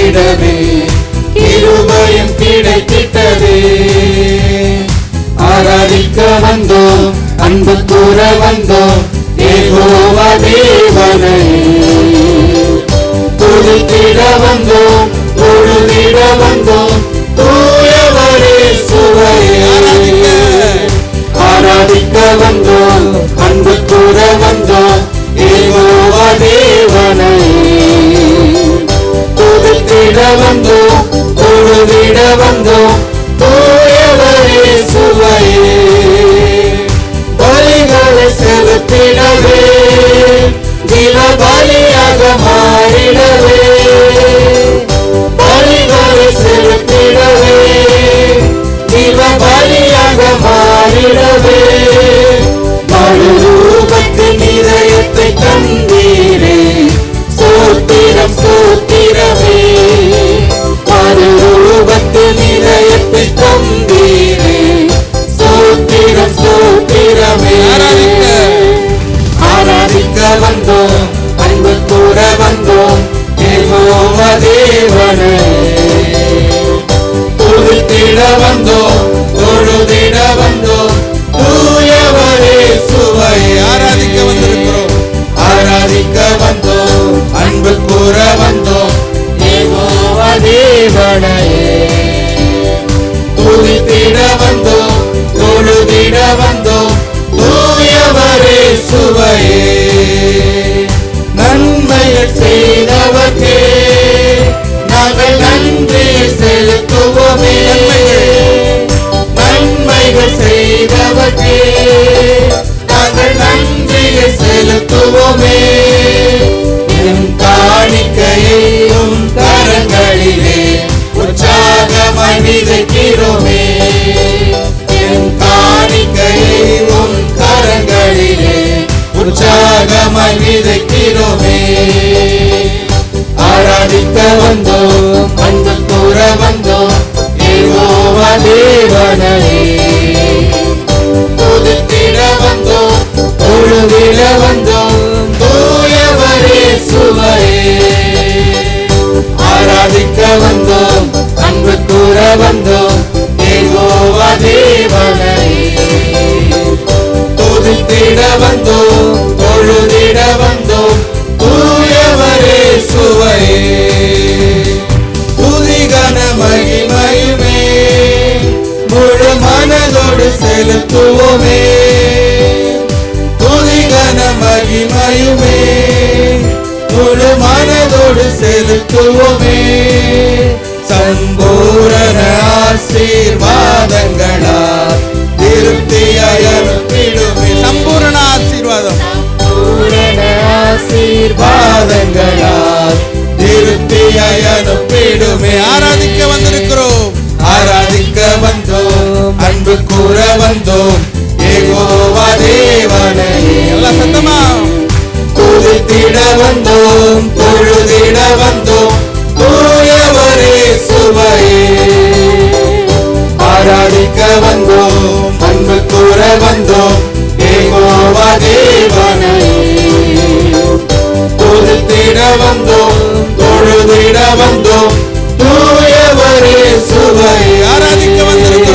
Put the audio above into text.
துதித்திடவே கிருபையும் கிடைத்திட்டதே. ஆராதிக்க வந்தோம், அன்பு கூற வந்தோம், யெகோவா தேவனை துதித்திட வந்தோம், தொழுதிட வந்தோம், தூயவரே சுவையே. ஆராதிக்க வந்தோம், அன்பு கூற வந்தோம், யெகோவா தேவனை துதித்திட வந்தோம், தொழுதிட வந்தோம், தூயவரே சுவையே. பலிகளை செலுத்திடவே ஜீவ பலியாக மாறிடவே, பலிகளை செலுத்திடவே ஜீவ பலியாக மாறிடவே, மறுரூபத்தின் இதயத்தை தந்தீரே, ஸ்தோத்திரம் ஸ்தோத்திரமே. மறுரூபத்தின் இதயத்தை தந்தீரே, ஸ்தோத்திரம் ஸ்தோத்திரமே. ஆராதிக்க வந்தோம், அன்பு கூற வந்தோம், யெகோவா தேவனை துதித்திட வந்தோம், தொழுதிட வந்தோம், தூயவரே சுவையே. ஆராதிக்க வந்திருக்கிறோம், ஆராதிக்க வந்தோம், அன்பு கூற வந்தோம், யெகோவா தேவனை துதித்திட வந்தோம், தொழுதிட வந்தோம், தூயவரே சுவையே. நன்மைகள் செய்தவர்க்கே நாங்கள் நன்றி செலுத்துவோமே, நன்மைகள் செய்தவர்க்கே நாங்கள் நன்றி செலுத்துவோமே. என் காணிக்கையை உம் கரங்களிலே உற்சாகமாய் விதைக்கிறோமே, என் காணிக்கையை உம் கரங்களிலே உற்சாகமாய் விதைக்கிறோமே. ஆராதிக்க வந்தோம், அன்பு கூற வந்தோம், யெகோவா தேவனை துதித்திட வந்தோம், தொழுதிட வந்தோம், தூயவரே சுவையே. ஆராதிக்க வந்தோம், அன்பு கூற வந்தோம், யெகோவா தேவனை துதித்திட வந்தோம், தொழுதிட வந்தோம், தூயவரே சுவையே. துதிகன மகிமையுமே முழு மனதோடு செலுத்துவோமே, துதிகன மகிமையுமே முழு மனதோடு செலுத்துவோமே. சம்பூரண ஆசீர்வாதங்களால் திருப்தியாய் அனுப்பிடுமே. சம்பூரண ஆசீர்வாதம், சம்பூரண ஆசீர்வாதங்களால் திருப்தியாய் அனுப்பிடுமே. ஆராதிக்க வந்திருக்கிறோம், ஆராதிக்க வந்தோம், அன்பு கூற வந்தோம், யெகோவா தேவனை எல்லாம் சத்தமா துதித்திட வந்தோம், தொழுதிட வந்தோம், தூயவரே சுவையே. ஆராதிக்க வந்தோம், அன்பு கூற வந்தோம், யெகோவா தேவனை துதித்திட வந்தோம், தொழுதிட வந்தோம், தூயவரே சுவையே. ஆராதிக்க வந்திருக்கிறோம்,